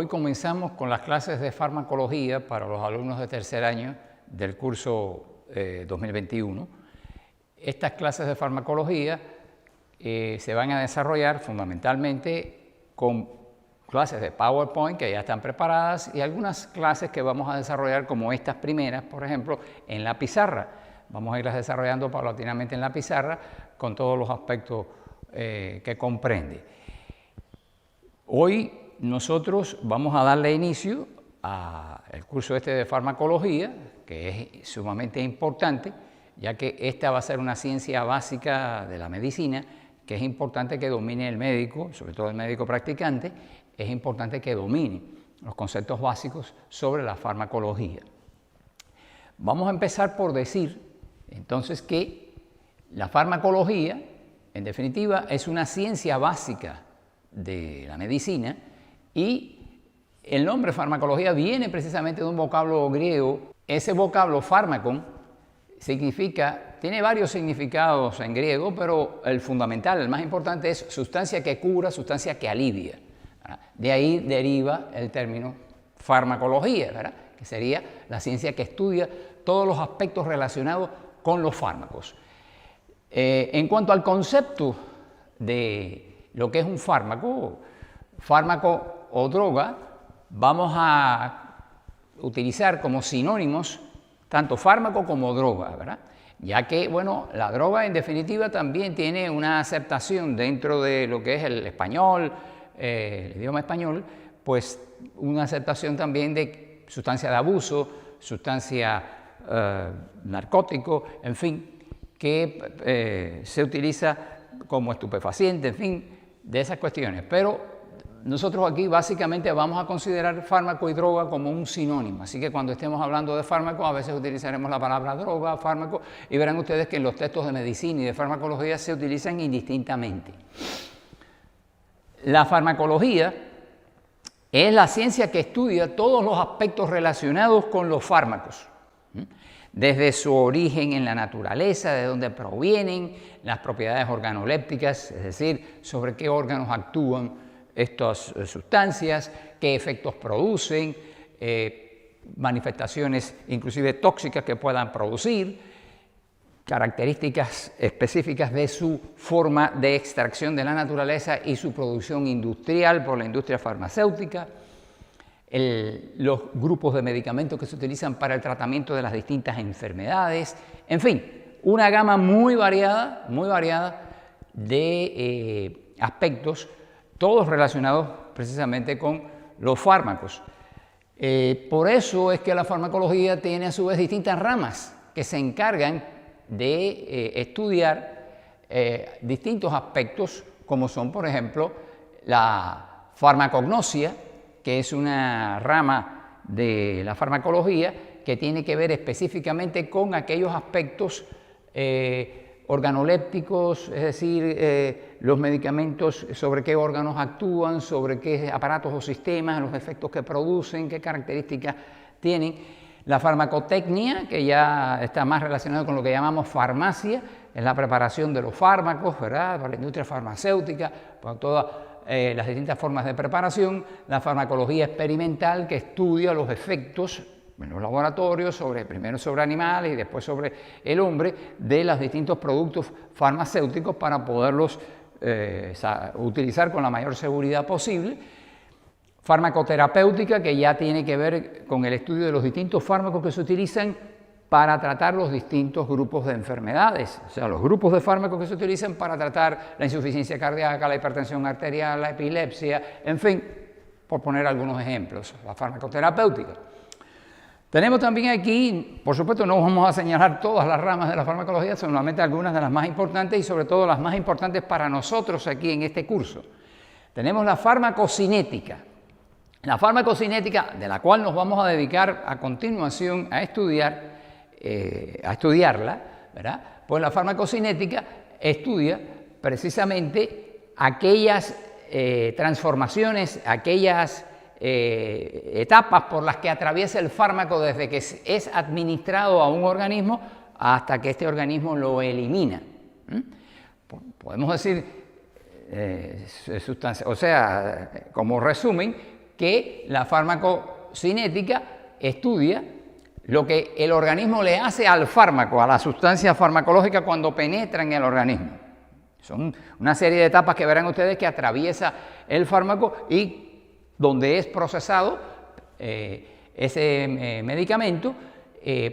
Hoy comenzamos con las clases de farmacología para los alumnos de tercer año del curso 2021. Estas clases de farmacología se van a desarrollar fundamentalmente con clases de PowerPoint que ya están preparadas y algunas clases que vamos a desarrollar como estas primeras, por ejemplo, en la pizarra. Vamos a irlas desarrollando paulatinamente en la pizarra con todos los aspectos que comprende. Hoy nosotros vamos a darle inicio al curso de farmacología, que es sumamente importante, ya que esta va a ser una ciencia básica de la medicina, que es importante que domine el médico, sobre todo el médico practicante, es importante que domine los conceptos básicos sobre la farmacología. Vamos a empezar por decir, entonces, que la farmacología, en definitiva, es una ciencia básica de la medicina y el nombre farmacología viene precisamente de un vocablo griego. Ese vocablo fármacon tiene varios significados en griego, pero el fundamental, el más importante es sustancia que cura, sustancia que alivia. De ahí deriva el término farmacología, ¿verdad? Que sería la ciencia que estudia todos los aspectos relacionados con los fármacos. En cuanto al concepto de lo que es un fármaco o droga, vamos a utilizar como sinónimos tanto fármaco como droga, ¿verdad? Ya que, bueno, la droga en definitiva también tiene una aceptación dentro de lo que es el español, el idioma español, pues una aceptación también de sustancia de abuso, sustancia narcótico, en fin, que se utiliza como estupefaciente, en fin, de esas cuestiones. Pero nosotros aquí básicamente vamos a considerar fármaco y droga como un sinónimo, así que cuando estemos hablando de fármaco a veces utilizaremos la palabra droga, fármaco, y verán ustedes que en los textos de medicina y de farmacología se utilizan indistintamente. La farmacología es la ciencia que estudia todos los aspectos relacionados con los fármacos, desde su origen en la naturaleza, de dónde provienen, las propiedades organolépticas, es decir, sobre qué órganos actúan estas sustancias, qué efectos producen, manifestaciones inclusive tóxicas que puedan producir, características específicas de su forma de extracción de la naturaleza y su producción industrial por la industria farmacéutica, los grupos de medicamentos que se utilizan para el tratamiento de las distintas enfermedades, en fin, una gama muy variada de aspectos, todos relacionados precisamente con los fármacos. Por eso es que la farmacología tiene a su vez distintas ramas que se encargan de estudiar distintos aspectos, como son, por ejemplo, la farmacognosia, que es una rama de la farmacología que tiene que ver específicamente con aquellos aspectos organolépticos, es decir, los medicamentos, sobre qué órganos actúan, sobre qué aparatos o sistemas, los efectos que producen, qué características tienen. La farmacotecnia, que ya está más relacionado con lo que llamamos farmacia, es la preparación de los fármacos, ¿verdad?, para la industria farmacéutica, por todas las distintas formas de preparación. La farmacología experimental, que estudia los efectos en los laboratorios, primero sobre animales y después sobre el hombre, de los distintos productos farmacéuticos para poderlos utilizar con la mayor seguridad posible. Farmacoterapéutica, que ya tiene que ver con el estudio de los distintos fármacos que se utilizan para tratar los distintos grupos de enfermedades, o sea, los grupos de fármacos que se utilizan para tratar la insuficiencia cardíaca, la hipertensión arterial, la epilepsia, en fin, por poner algunos ejemplos, la farmacoterapéutica. Tenemos también aquí, por supuesto no vamos a señalar todas las ramas de la farmacología, solamente algunas de las más importantes y sobre todo las más importantes para nosotros aquí en este curso. Tenemos la farmacocinética. La farmacocinética, de la cual nos vamos a dedicar a continuación a estudiarla, ¿verdad? Pues la farmacocinética estudia precisamente aquellas transformaciones, aquellas etapas por las que atraviesa el fármaco desde que es administrado a un organismo hasta que este organismo lo elimina. Podemos decir, como resumen, que la farmacocinética estudia lo que el organismo le hace al fármaco, a la sustancia farmacológica cuando penetra en el organismo. Son una serie de etapas que verán ustedes que atraviesa el fármaco y donde es procesado ese medicamento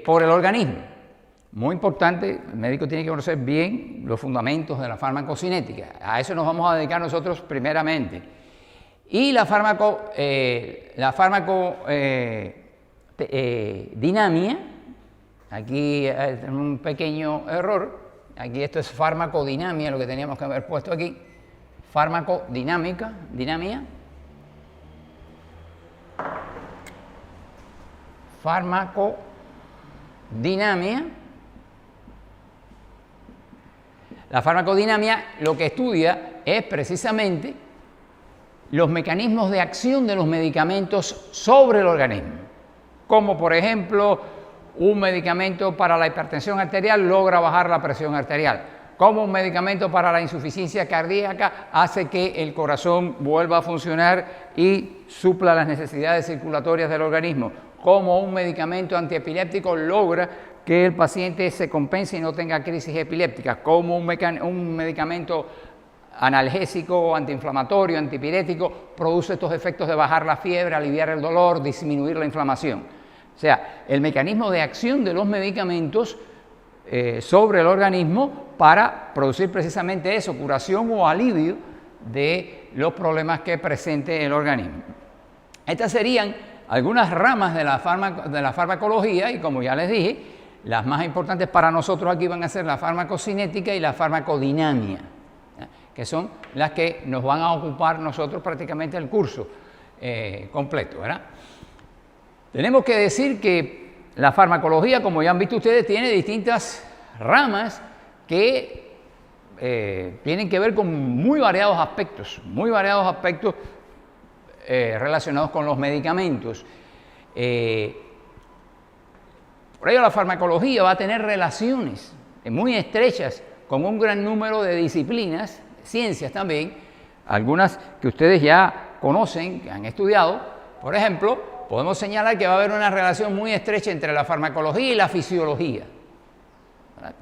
por el organismo. Muy importante, el médico tiene que conocer bien los fundamentos de la farmacocinética. A eso nos vamos a dedicar nosotros primeramente. Y la farmacodinamia, aquí hay un pequeño error, aquí esto es farmacodinamia, lo que teníamos que haber puesto aquí, farmacodinamia. La farmacodinamia lo que estudia es precisamente los mecanismos de acción de los medicamentos sobre el organismo, como por ejemplo un medicamento para la hipertensión arterial logra bajar la presión arterial, como un medicamento para la insuficiencia cardíaca hace que el corazón vuelva a funcionar y supla las necesidades circulatorias del organismo, como un medicamento antiepiléptico logra que el paciente se compense y no tenga crisis epilépticas, como un medicamento analgésico, antiinflamatorio, antipirético, produce estos efectos de bajar la fiebre, aliviar el dolor, disminuir la inflamación. O sea, el mecanismo de acción de los medicamentos sobre el organismo para producir precisamente eso, curación o alivio de los problemas que presente el organismo. Estas serían algunas ramas de la farmacología y, como ya les dije, las más importantes para nosotros aquí van a ser la farmacocinética y la farmacodinamia, que son las que nos van a ocupar nosotros prácticamente el curso completo, ¿verdad? Tenemos que decir que la farmacología, como ya han visto ustedes, tiene distintas ramas que tienen que ver con muy variados aspectos relacionados con los medicamentos. Por ello, la farmacología va a tener relaciones muy estrechas con un gran número de disciplinas, ciencias también, algunas que ustedes ya conocen, que han estudiado. Por ejemplo, podemos señalar que va a haber una relación muy estrecha entre la farmacología y la fisiología. ¿Verdad?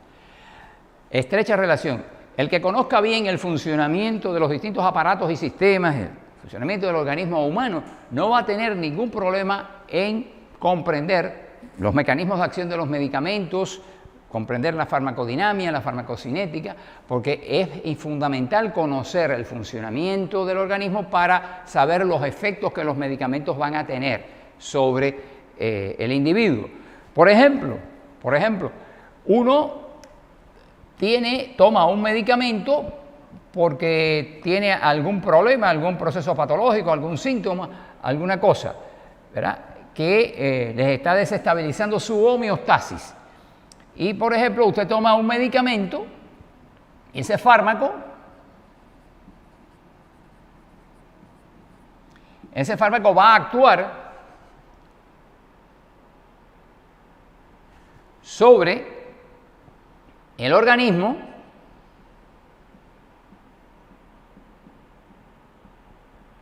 Estrecha relación. El que conozca bien el funcionamiento de los distintos aparatos y sistemas, el funcionamiento del organismo humano, no va a tener ningún problema en comprender los mecanismos de acción de los medicamentos, comprender la farmacodinamia, la farmacocinética, porque es fundamental conocer el funcionamiento del organismo para saber los efectos que los medicamentos van a tener sobre el individuo. Por ejemplo, uno toma un medicamento porque tiene algún problema, algún proceso patológico, algún síntoma, alguna cosa, ¿verdad?, que les está desestabilizando su homeostasis. Y, por ejemplo, usted toma un medicamento, y ese fármaco va a actuar sobre el organismo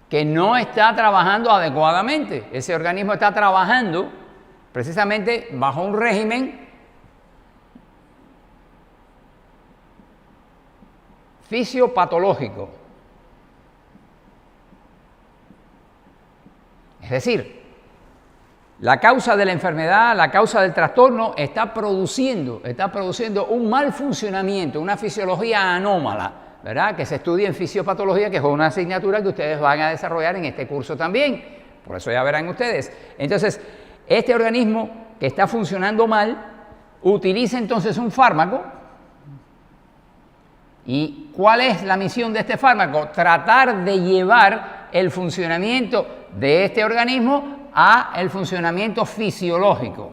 que no está trabajando adecuadamente. Ese organismo está trabajando precisamente bajo un régimen fisiopatológico. Es decir, la causa de la enfermedad, la causa del trastorno está produciendo un mal funcionamiento, una fisiología anómala, ¿verdad?, que se estudia en fisiopatología, que es una asignatura que ustedes van a desarrollar en este curso también. Por eso ya verán ustedes. Entonces, este organismo que está funcionando mal utiliza entonces un fármaco. ¿Y cuál es la misión de este fármaco? Tratar de llevar el funcionamiento de este organismo a el funcionamiento fisiológico.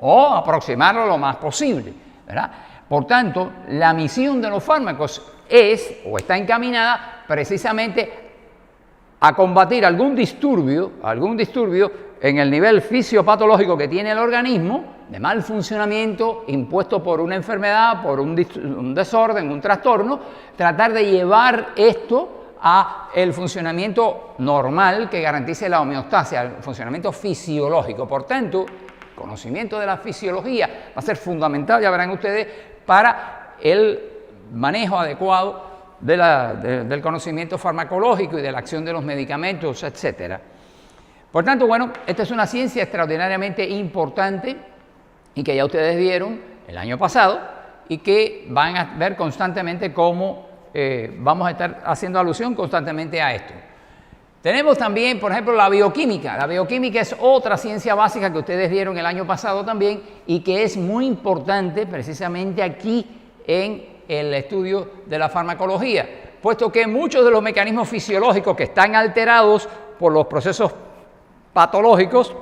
O aproximarlo lo más posible, ¿verdad? Por tanto, la misión de los fármacos es, o está encaminada precisamente a combatir algún disturbio en el nivel fisiopatológico que tiene el organismo, de mal funcionamiento impuesto por una enfermedad, por un desorden, un trastorno, tratar de llevar esto a el funcionamiento normal que garantice la homeostasia, el funcionamiento fisiológico. Por tanto, el conocimiento de la fisiología va a ser fundamental, ya verán ustedes, para el manejo adecuado del conocimiento farmacológico y de la acción de los medicamentos, etcétera. Por tanto, bueno, esta es una ciencia extraordinariamente importante y que ya ustedes vieron el año pasado y que van a ver constantemente cómo vamos a estar haciendo alusión constantemente a esto. Tenemos también, por ejemplo, la bioquímica. La bioquímica es otra ciencia básica que ustedes vieron el año pasado también y que es muy importante precisamente aquí en el estudio de la farmacología, puesto que muchos de los mecanismos fisiológicos que están alterados por los procesos patológicos,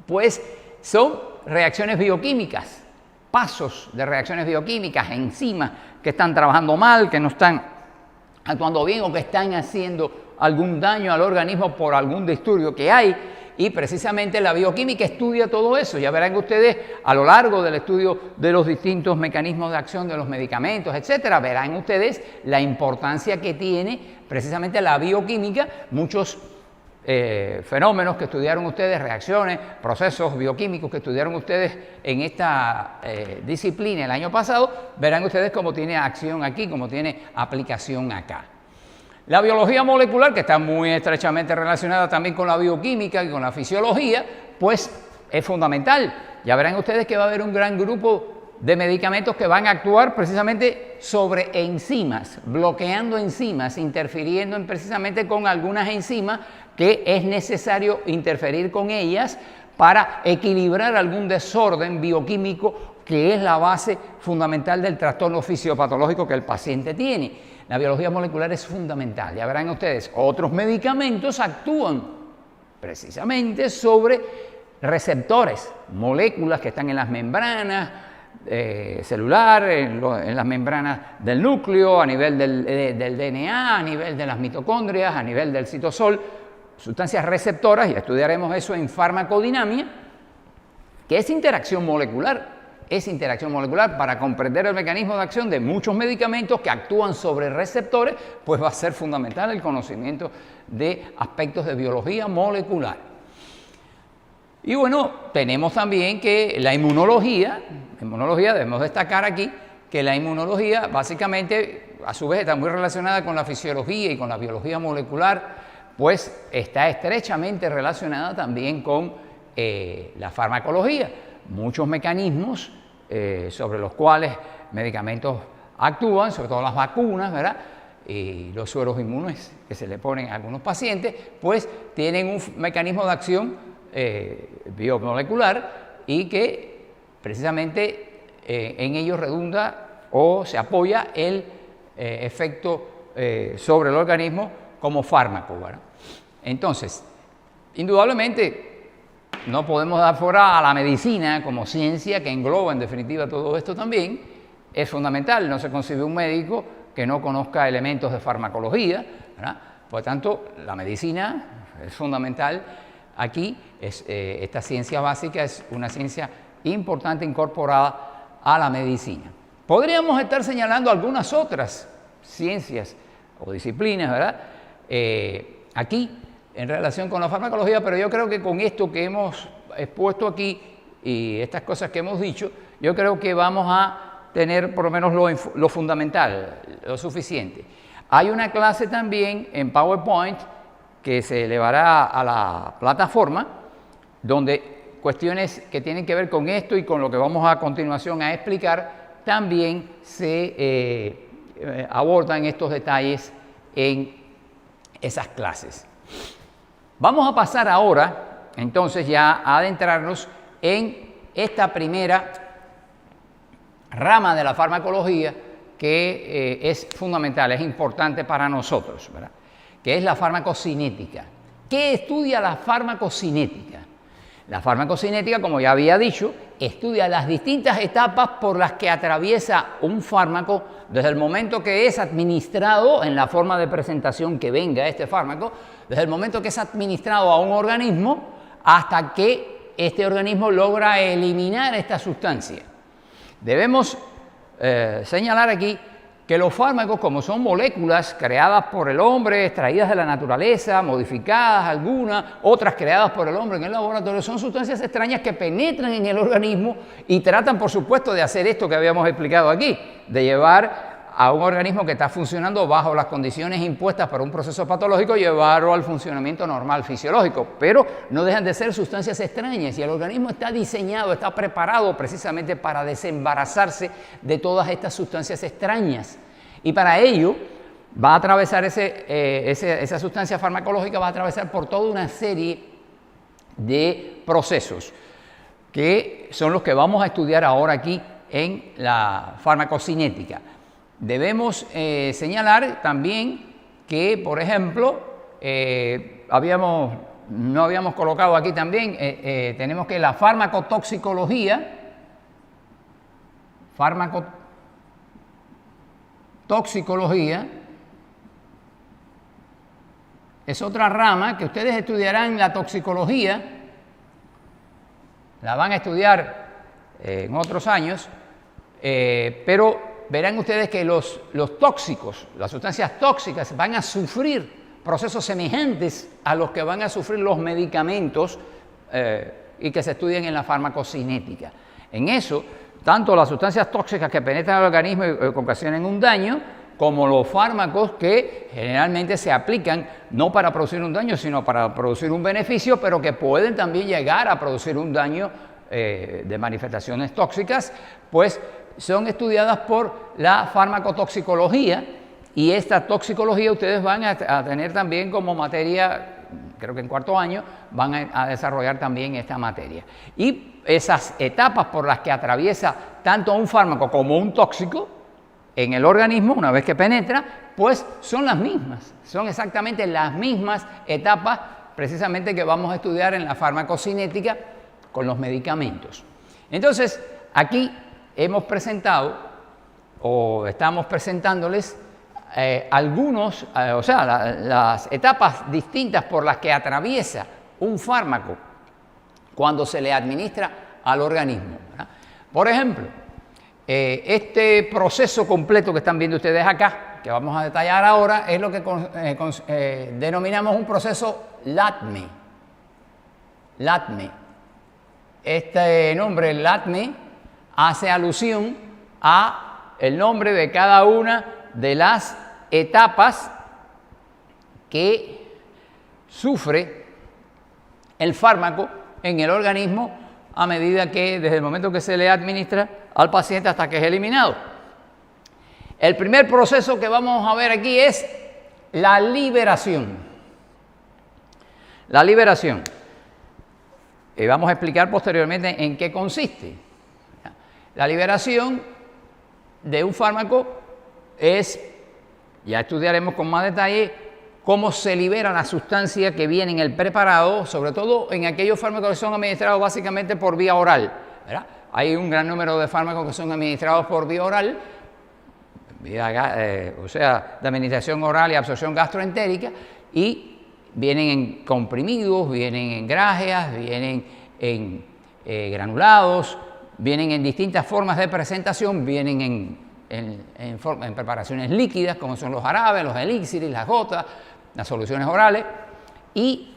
pues son reacciones bioquímicas, pasos de reacciones bioquímicas, enzimas que están trabajando mal, que no están actuando bien o que están haciendo algún daño al organismo por algún disturbio que hay. Y precisamente la bioquímica estudia todo eso. Ya verán ustedes a lo largo del estudio de los distintos mecanismos de acción de los medicamentos, etcétera, verán ustedes la importancia que tiene precisamente la bioquímica. Muchos fenómenos que estudiaron ustedes, reacciones, procesos bioquímicos que estudiaron ustedes en esta disciplina el año pasado, verán ustedes cómo tiene acción aquí, cómo tiene aplicación acá. La biología molecular, que está muy estrechamente relacionada también con la bioquímica y con la fisiología, pues es fundamental. Ya verán ustedes que va a haber un gran grupo de medicamentos que van a actuar precisamente sobre enzimas, bloqueando enzimas, interfiriendo precisamente con algunas enzimas que es necesario interferir con ellas para equilibrar algún desorden bioquímico que es la base fundamental del trastorno fisiopatológico que el paciente tiene. La biología molecular es fundamental. Ya verán ustedes, otros medicamentos actúan precisamente sobre receptores, moléculas que están en las membranas celular, en las membranas del núcleo, a nivel del DNA, a nivel de las mitocondrias, a nivel del citosol, sustancias receptoras, y estudiaremos eso en farmacodinamia, que es interacción molecular. Es interacción molecular. Para comprender el mecanismo de acción de muchos medicamentos que actúan sobre receptores, pues va a ser fundamental el conocimiento de aspectos de biología molecular. Y bueno, tenemos también que la inmunología debemos destacar aquí que la inmunología básicamente a su vez está muy relacionada con la fisiología y con la biología molecular, pues está estrechamente relacionada también con la farmacología. Muchos mecanismos sobre los cuales medicamentos actúan, sobre todo las vacunas, ¿verdad? Y los sueros inmunes que se le ponen a algunos pacientes, pues tienen un mecanismo de acción biomolecular y que precisamente en ello redunda o se apoya el efecto sobre el organismo como fármaco, ¿verdad? Entonces, indudablemente, no podemos dar fuera a la medicina como ciencia que engloba en definitiva todo esto también. Es fundamental, no se concibe un médico que no conozca elementos de farmacología, ¿verdad? Por lo tanto, la medicina es fundamental aquí. Esta ciencia básica es una ciencia importante incorporada a la medicina. Podríamos estar señalando algunas otras ciencias o disciplinas, ¿verdad? Aquí, en relación con la farmacología, pero yo creo que con esto que hemos expuesto aquí y estas cosas que hemos dicho, yo creo que vamos a tener por lo menos lo fundamental, lo suficiente. Hay una clase también en PowerPoint que se elevará a la plataforma, donde cuestiones que tienen que ver con esto y con lo que vamos a continuación a explicar, también se abordan estos detalles en esas clases. Vamos a pasar ahora, entonces, ya a adentrarnos en esta primera rama de la farmacología que es fundamental, es importante para nosotros, ¿verdad? Que es la farmacocinética. ¿Qué estudia la farmacocinética? La farmacocinética, como ya había dicho, estudia las distintas etapas por las que atraviesa un fármaco desde el momento que es administrado en la forma de presentación que venga este fármaco, desde el momento que es administrado a un organismo hasta que este organismo logra eliminar esta sustancia. Debemos señalar aquí que los fármacos, como son moléculas creadas por el hombre, extraídas de la naturaleza, modificadas algunas, otras creadas por el hombre en el laboratorio, son sustancias extrañas que penetran en el organismo y tratan, por supuesto, de hacer esto que habíamos explicado aquí, de llevar a un organismo que está funcionando bajo las condiciones impuestas por un proceso patológico, llevarlo al funcionamiento normal fisiológico, pero no dejan de ser sustancias extrañas y el organismo está diseñado, está preparado precisamente para desembarazarse de todas estas sustancias extrañas y para ello va a atravesar esa sustancia farmacológica, va a atravesar por toda una serie de procesos que son los que vamos a estudiar ahora aquí en la farmacocinética. Debemos señalar también que, por ejemplo, no habíamos colocado aquí también, tenemos que la farmacotoxicología es otra rama que ustedes estudiarán la toxicología, la van a estudiar en otros años, pero verán ustedes que los tóxicos, las sustancias tóxicas van a sufrir procesos semejantes a los que van a sufrir los medicamentos y que se estudian en la farmacocinética. En eso, tanto las sustancias tóxicas que penetran el organismo y ocasionan un daño, como los fármacos que generalmente se aplican no para producir un daño, sino para producir un beneficio, pero que pueden también llegar a producir un daño de manifestaciones tóxicas, pues son estudiadas por la farmacotoxicología y esta toxicología ustedes van a tener también como materia, creo que en cuarto año, van a desarrollar también esta materia. Y esas etapas por las que atraviesa tanto un fármaco como un tóxico en el organismo, una vez que penetra, pues son las mismas, son exactamente las mismas etapas precisamente que vamos a estudiar en la farmacocinética con los medicamentos. Entonces, aquí hemos presentado o estamos presentándoles las etapas distintas por las que atraviesa un fármaco cuando se le administra al organismo, ¿verdad? Por ejemplo, este proceso completo que están viendo ustedes acá, que vamos a detallar ahora, es lo que denominamos un proceso LATME. LATME. Este nombre, LATME, hace alusión a el nombre de cada una de las etapas que sufre el fármaco en el organismo a medida que, desde el momento que se le administra al paciente hasta que es eliminado. El primer proceso que vamos a ver aquí es la liberación. La liberación. Y vamos a explicar posteriormente en qué consiste. La liberación de un fármaco es, ya estudiaremos con más detalle, cómo se libera la sustancia que viene en el preparado, sobre todo en aquellos fármacos que son administrados básicamente por vía oral, ¿verdad? Hay un gran número de fármacos que son administrados por vía oral, o sea, de administración oral y absorción gastroentérica, y vienen en comprimidos, vienen en grajeas, vienen en granulados, vienen en distintas formas de presentación, vienen en preparaciones líquidas, como son los jarabes, los elixires, las gotas, las soluciones orales, y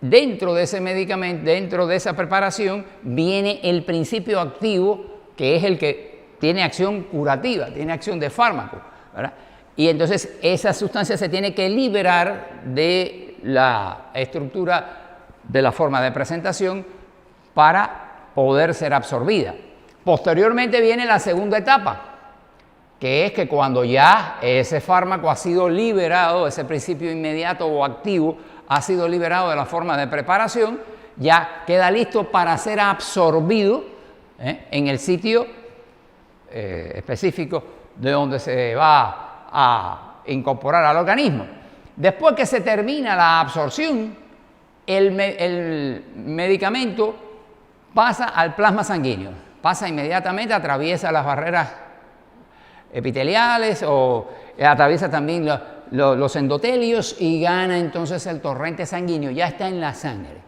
dentro de ese medicamento, dentro de esa preparación, viene el principio activo, que es el que tiene acción curativa, tiene acción de fármaco, ¿verdad? Y entonces esa sustancia se tiene que liberar de la estructura de la forma de presentación para poder ser absorbida. Posteriormente viene la segunda etapa, que es que cuando ya ese fármaco ha sido liberado, ese principio inmediato o activo ha sido liberado de la forma de preparación, ya queda listo para ser absorbido en el sitio específico de donde se va a incorporar al organismo. Después que se termina la absorción, el medicamento pasa al plasma sanguíneo, pasa inmediatamente, atraviesa las barreras epiteliales o atraviesa también los endotelios y gana entonces el torrente sanguíneo, ya está en la sangre.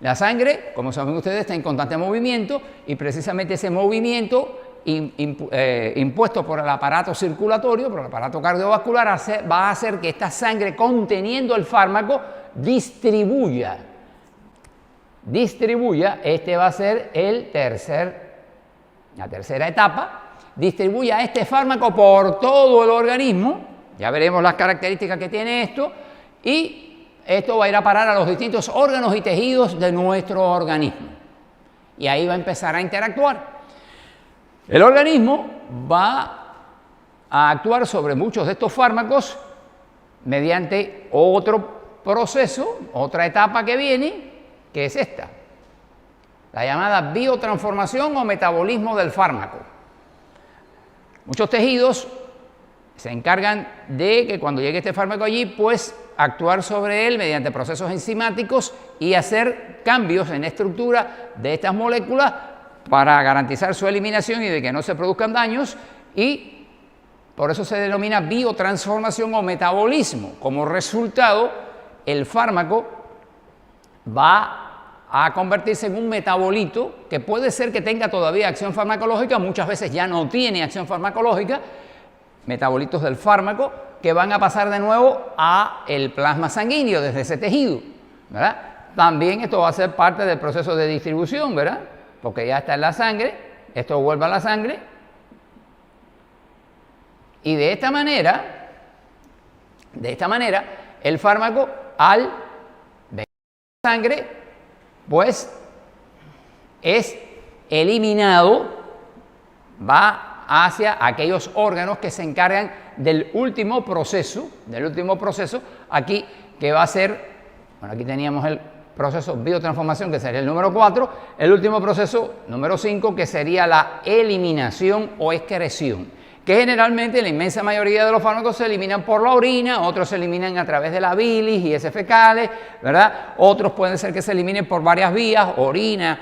La sangre, como saben ustedes, está en constante movimiento y precisamente ese movimiento impuesto por el aparato circulatorio, por el aparato cardiovascular, va a hacer que esta sangre conteniendo el fármaco distribuya, este va a ser la tercera etapa, distribuya este fármaco por todo el organismo, ya veremos las características que tiene esto, y esto va a ir a parar a los distintos órganos y tejidos de nuestro organismo, y ahí va a empezar a interactuar. El organismo va a actuar sobre muchos de estos fármacos mediante otro proceso, otra etapa que viene, que es esta, la llamada biotransformación o metabolismo del fármaco. Muchos tejidos se encargan de que cuando llegue este fármaco allí, pues actuar sobre él mediante procesos enzimáticos y hacer cambios en la estructura de estas moléculas para garantizar su eliminación y de que no se produzcan daños, y por eso se denomina biotransformación o metabolismo. Como resultado, el fármaco va a convertirse en un metabolito que puede ser que tenga todavía acción farmacológica, muchas veces ya no tiene acción farmacológica, metabolitos del fármaco que van a pasar de nuevo a el plasma sanguíneo desde ese tejido, ¿verdad? También esto va a ser parte del proceso de distribución, ¿verdad? Porque ya está en la sangre, esto vuelve a la sangre, y de esta manera, el fármaco al venir a la sangre, pues es eliminado, va hacia aquellos órganos que se encargan del último proceso, aquí que va a ser, bueno, aquí teníamos el proceso biotransformación, que sería el número 4, el último proceso, número 5, que sería la eliminación o excreción, que generalmente la inmensa mayoría de los fármacos se eliminan por la orina, otros se eliminan a través de la bilis y heces fecales, ¿verdad? Otros pueden ser que se eliminen por varias vías, orina,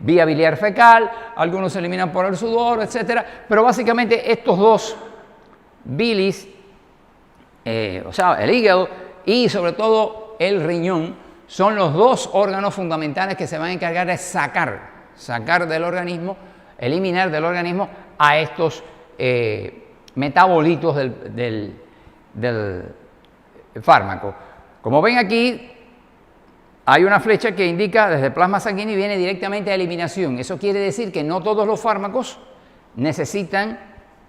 vía biliar fecal, algunos se eliminan por el sudor, etcétera, pero básicamente estos dos, bilis, o sea, el hígado y sobre todo el riñón, son los dos órganos fundamentales que se van a encargar de sacar del organismo, eliminar del organismo a estos metabolitos del fármaco. Como ven aquí, hay una flecha que indica desde el plasma sanguíneo y viene directamente a eliminación. Eso quiere decir que no todos los fármacos necesitan,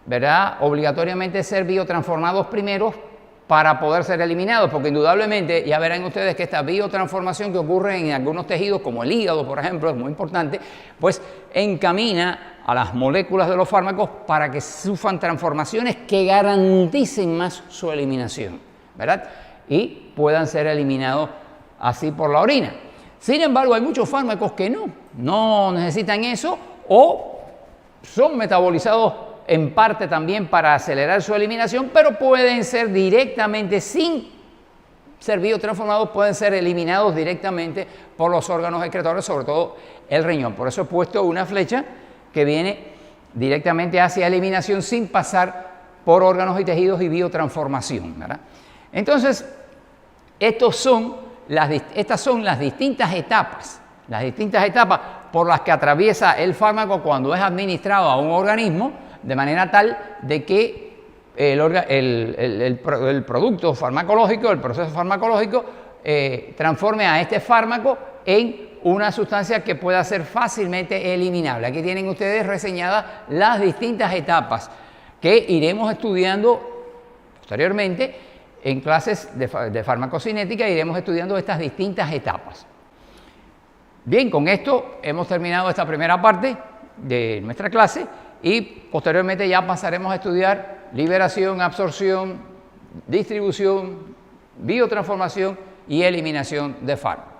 ¿verdad?, obligatoriamente ser biotransformados primero para poder ser eliminados, porque indudablemente ya verán ustedes que esta biotransformación que ocurre en algunos tejidos, como el hígado, por ejemplo, es muy importante, pues encamina a las moléculas de los fármacos para que sufran transformaciones que garanticen más su eliminación, ¿verdad? Y puedan ser eliminados así por la orina. Sin embargo, hay muchos fármacos que no necesitan eso o son metabolizados en parte también para acelerar su eliminación, pero pueden ser directamente, sin ser biotransformados, pueden ser eliminados directamente por los órganos excretores, sobre todo el riñón. Por eso he puesto una flecha que viene directamente hacia eliminación sin pasar por órganos y tejidos y biotransformación, ¿verdad? Entonces, estas son las distintas etapas por las que atraviesa el fármaco cuando es administrado a un organismo, de manera tal de que el producto farmacológico, el proceso farmacológico, transforme a este fármaco en una sustancia que pueda ser fácilmente eliminable. Aquí tienen ustedes reseñadas las distintas etapas que iremos estudiando posteriormente en clases de farmacocinética, iremos estudiando estas distintas etapas. Bien, con esto hemos terminado esta primera parte de nuestra clase y posteriormente ya pasaremos a estudiar liberación, absorción, distribución, biotransformación y eliminación de fármacos.